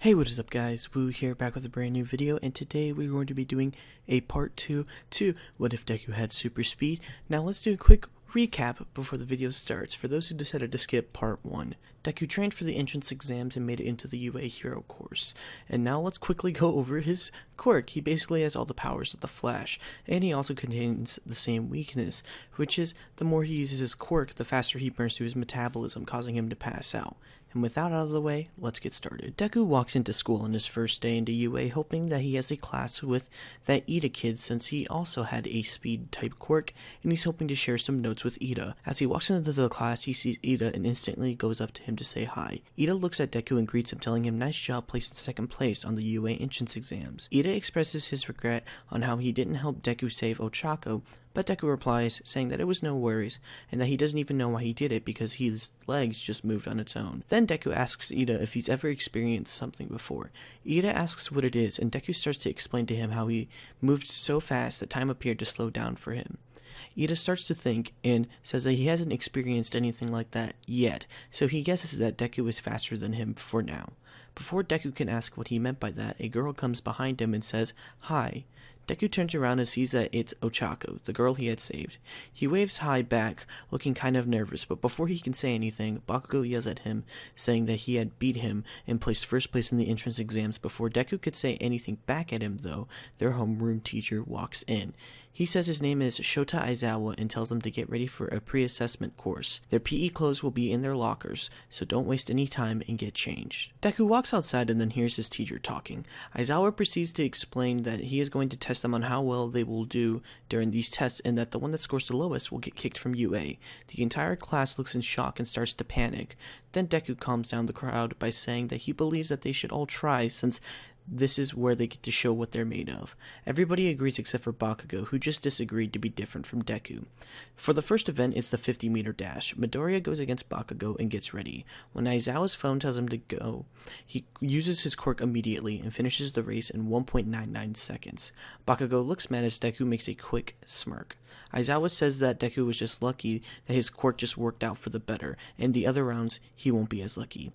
Hey, what is up guys, Woo here, back with a brand new video, and today we're going to be doing a part 2 to What If Deku Had Super Speed. Now let's do a quick recap before the video starts. For those who decided to skip part 1, Deku trained for the entrance exams and made it into the UA Hero course. And now let's quickly go over his quirk. He basically has all the powers of the Flash, and he also contains the same weakness, which is the more he uses his quirk, the faster he burns through his metabolism, causing him to pass out. And with that out of the way, let's get started. Deku walks into school on his first day into UA hoping that he has a class with that Ida kid, since he also had a speed type quirk, and he's hoping to share some notes with Ida. As he walks into the class, he sees Ida and instantly goes up to him to say hi. Ida looks at Deku and greets him, telling him nice job placing second place on the UA entrance exams. Ida expresses his regret on how he didn't help Deku save Ochako, but Deku replies, saying that it was no worries, and that he doesn't even know why he did it because his legs just moved on its own. Then Deku asks Ida if he's ever experienced something before. Ida asks what it is, and Deku starts to explain to him how he moved so fast that time appeared to slow down for him. Ida starts to think and says that he hasn't experienced anything like that yet, so he guesses that Deku is faster than him for now. Before Deku can ask what he meant by that, a girl comes behind him and says, "Hi." Deku turns around and sees that it's Ochako, the girl he had saved. He waves hi back, looking kind of nervous, but before he can say anything, Bakugo yells at him, saying that he had beat him and placed first place in the entrance exams. Before Deku could say anything back at him, though, their homeroom teacher walks in. He says his name is Shota Aizawa and tells them to get ready for a pre-assessment course. Their PE clothes will be in their lockers, so don't waste any time and get changed. Deku walks outside and then hears his teacher talking. Aizawa proceeds to explain that he is going to test them on how well they will do during these tests, and that the one that scores the lowest will get kicked from UA. The entire class looks in shock and starts to panic. Then Deku calms down the crowd by saying that he believes that they should all try, since this is where they get to show what they're made of. Everybody agrees except for Bakugo, who just disagreed to be different from Deku. For the first event, it's the 50-meter dash. Midoriya goes against Bakugo and gets ready. When Aizawa's phone tells him to go, he uses his quirk immediately and finishes the race in 1.99 seconds. Bakugo looks mad as Deku makes a quick smirk. Aizawa says that Deku was just lucky that his quirk just worked out for the better, and the other rounds he won't be as lucky.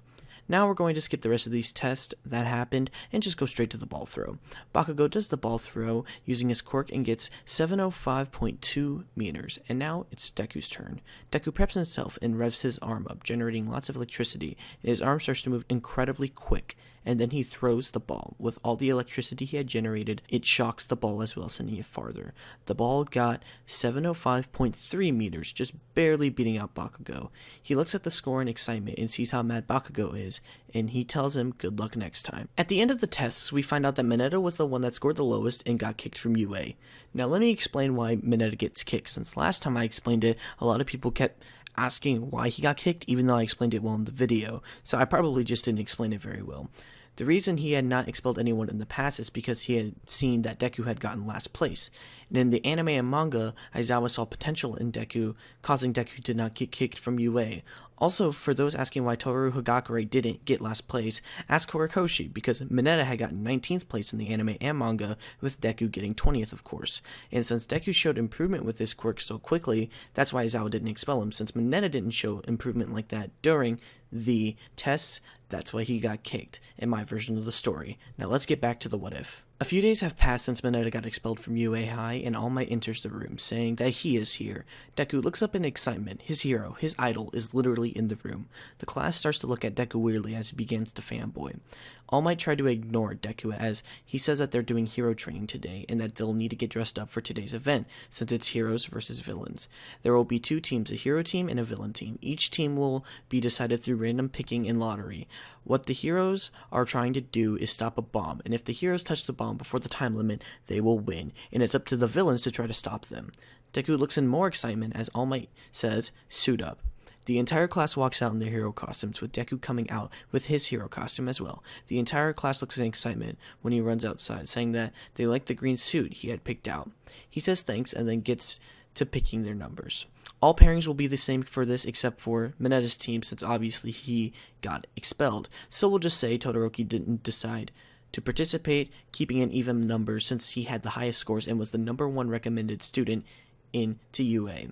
Now we're going to skip the rest of these tests that happened and just go straight to the ball throw. Bakugo does the ball throw using his quirk and gets 705.2 meters, and now it's Deku's turn. Deku preps himself and revs his arm up, generating lots of electricity, and his arm starts to move incredibly quick, and then he throws the ball. With all the electricity he had generated, it shocks the ball as well, sending it farther. The ball got 705.3 meters, just barely beating out Bakugo. He looks at the score in excitement and sees how mad Bakugo is, and he tells him good luck next time. At the end of the tests, we find out that Mineta was the one that scored the lowest and got kicked from UA. Now let me explain why Mineta gets kicked, since last time I explained it, a lot of people kept asking why he got kicked, even though I explained it well in the video, so I probably just didn't explain it very well. The reason he had not expelled anyone in the past is because he had seen that Deku had gotten last place. And in the anime and manga, Aizawa saw potential in Deku, causing Deku to not get kicked from UA. Also, for those asking why Toru Hagakure didn't get last place, ask Horikoshi, because Mineta had gotten 19th place in the anime and manga, with Deku getting 20th, of course. And since Deku showed improvement with this quirk so quickly, that's why Aizawa didn't expel him. Since Mineta didn't show improvement like that during the tests, that's why he got kicked, in my version of the story. Now let's get back to the what if. A few days have passed since Mineta got expelled from UA High, and All Might enters the room, saying that he is here. Deku looks up in excitement. His hero, his idol, is literally in the room. The class starts to look at Deku weirdly as he begins to fanboy. All Might try to ignore Deku as he says that they're doing hero training today, and that they'll need to get dressed up for today's event, since it's heroes versus villains. There will be two teams, a hero team and a villain team. Each team will be decided through random picking and lottery. What the heroes are trying to do is stop a bomb, and if the heroes touch the bomb before the time limit, they will win, and it's up to the villains to try to stop them. Deku looks in more excitement as All Might says, "Suit up." The entire class walks out in their hero costumes, with Deku coming out with his hero costume as well. The entire class looks in excitement when he runs outside, saying that they like the green suit he had picked out. He says thanks and then gets to picking their numbers. All pairings will be the same for this except for Mineta's team, since obviously he got expelled. So we'll just say Todoroki didn't decide to participate, keeping an even number since he had the highest scores and was the #1 recommended student into UA.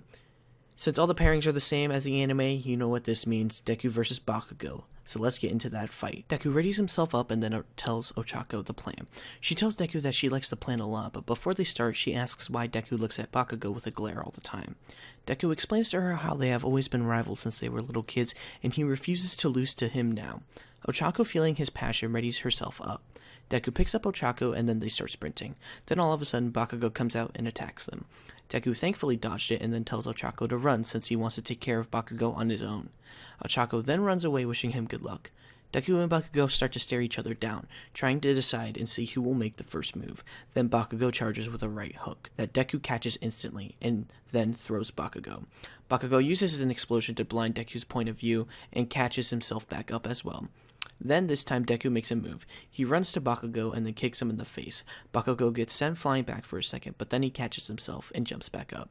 Since all the pairings are the same as the anime, you know what this means. Deku versus Bakugo. So let's get into that fight. Deku readies himself up and then tells Ochako the plan. She tells Deku that she likes the plan a lot, but before they start, she asks why Deku looks at Bakugo with a glare all the time. Deku explains to her how they have always been rivals since they were little kids, and he refuses to lose to him now. Ochako, feeling his passion, readies herself up. Deku picks up Ochako and then they start sprinting. Then all of a sudden Bakugo comes out and attacks them. Deku thankfully dodged it and then tells Ochako to run since he wants to take care of Bakugo on his own. Ochako then runs away wishing him good luck. Deku and Bakugo start to stare each other down, trying to decide and see who will make the first move. Then Bakugo charges with a right hook that Deku catches instantly and then throws Bakugo. Bakugo uses an explosion to blind Deku's point of view and catches himself back up as well. Then this time Deku makes a move. He runs to Bakugo and then kicks him in the face. Bakugo gets sent flying back for a second, but then he catches himself and jumps back up.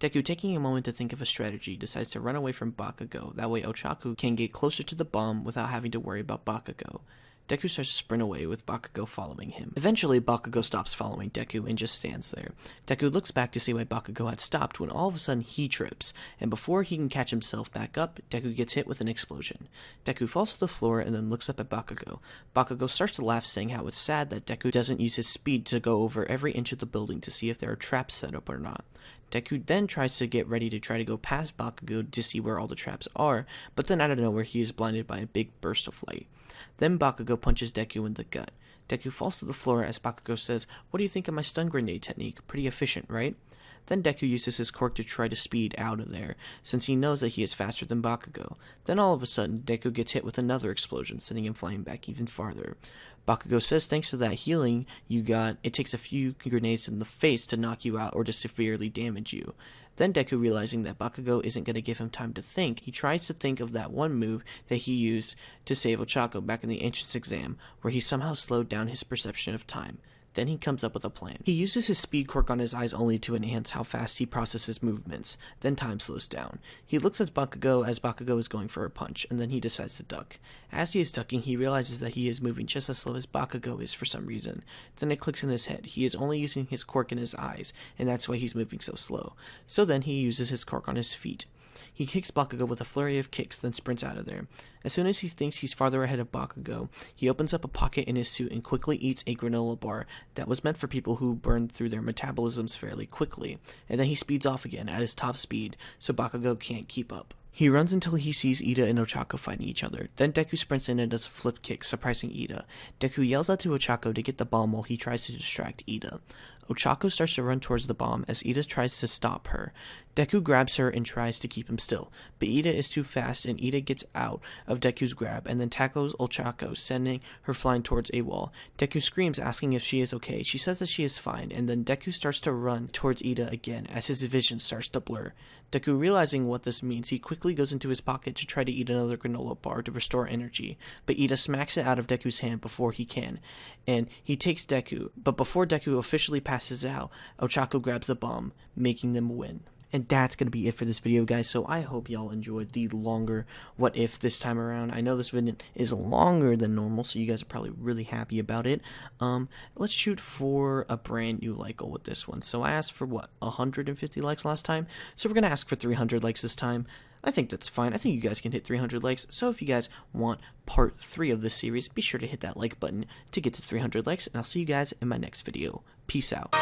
Deku, taking a moment to think of a strategy, decides to run away from Bakugo. That way Ochako can get closer to the bomb without having to worry about Bakugo. Deku starts to sprint away with Bakugo following him. Eventually, Bakugo stops following Deku and just stands there. Deku looks back to see why Bakugo had stopped when all of a sudden he trips, and before he can catch himself back up, Deku gets hit with an explosion. Deku falls to the floor and then looks up at Bakugo. Bakugo starts to laugh, saying how it's sad that Deku doesn't use his speed to go over every inch of the building to see if there are traps set up or not. Deku then tries to get ready to try to go past Bakugo to see where all the traps are, but then out of nowhere he is blinded by a big burst of light. Then Bakugo punches Deku in the gut. Deku falls to the floor as Bakugo says, "What do you think of my stun grenade technique? Pretty efficient, right?" Then Deku uses his quirk to try to speed out of there, since he knows that he is faster than Bakugo. Then all of a sudden, Deku gets hit with another explosion, sending him flying back even farther. Bakugo says thanks to that healing you got, it takes a few grenades in the face to knock you out or to severely damage you. Then Deku, realizing that Bakugo isn't going to give him time to think, he tries to think of that one move that he used to save Ochako back in the entrance exam, where he somehow slowed down his perception of time. Then he comes up with a plan. He uses his speed quirk on his eyes only to enhance how fast he processes movements. Then time slows down. He looks at Bakugo as Bakugo is going for a punch, and then he decides to duck. As he is ducking, he realizes that he is moving just as slow as Bakugo is for some reason. Then it clicks in his head. He is only using his quirk in his eyes, and that's why he's moving so slow. So then he uses his quirk on his feet. He kicks Bakugo with a flurry of kicks, then sprints out of there. As soon as he thinks he's farther ahead of Bakugo, he opens up a pocket in his suit and quickly eats a granola bar that was meant for people who burn through their metabolisms fairly quickly, and then he speeds off again at his top speed, so Bakugo can't keep up. He runs until he sees Ida and Ochako fighting each other. Then Deku sprints in and does a flip kick, surprising Ida. Deku yells out to Ochako to get the bomb while he tries to distract Ida. Ochako starts to run towards the bomb as Ida tries to stop her. Deku grabs her and tries to keep him still, but Ida is too fast and Ida gets out of Deku's grab and then tackles Ochako, sending her flying towards a wall. Deku screams, asking if she is okay. She says that she is fine, and then Deku starts to run towards Ida again as his vision starts to blur. Deku, realizing what this means, he quickly goes into his pocket to try to eat another granola bar to restore energy, but Ida smacks it out of Deku's hand before he can, and he takes Deku, but before Deku officially passes out, Ochako grabs the bomb, making them win. And that's going to be it for this video, guys, so I hope y'all enjoyed the longer what if this time around. I know this video is longer than normal, so you guys are probably really happy about it. Let's shoot for a brand new like goal with this one. So I asked for, 150 likes last time? So we're going to ask for 300 likes this time. I think that's fine. I think you guys can hit 300 likes, so if you guys want part 3 of this series, be sure to hit that like button to get to 300 likes, and I'll see you guys in my next video. Peace out.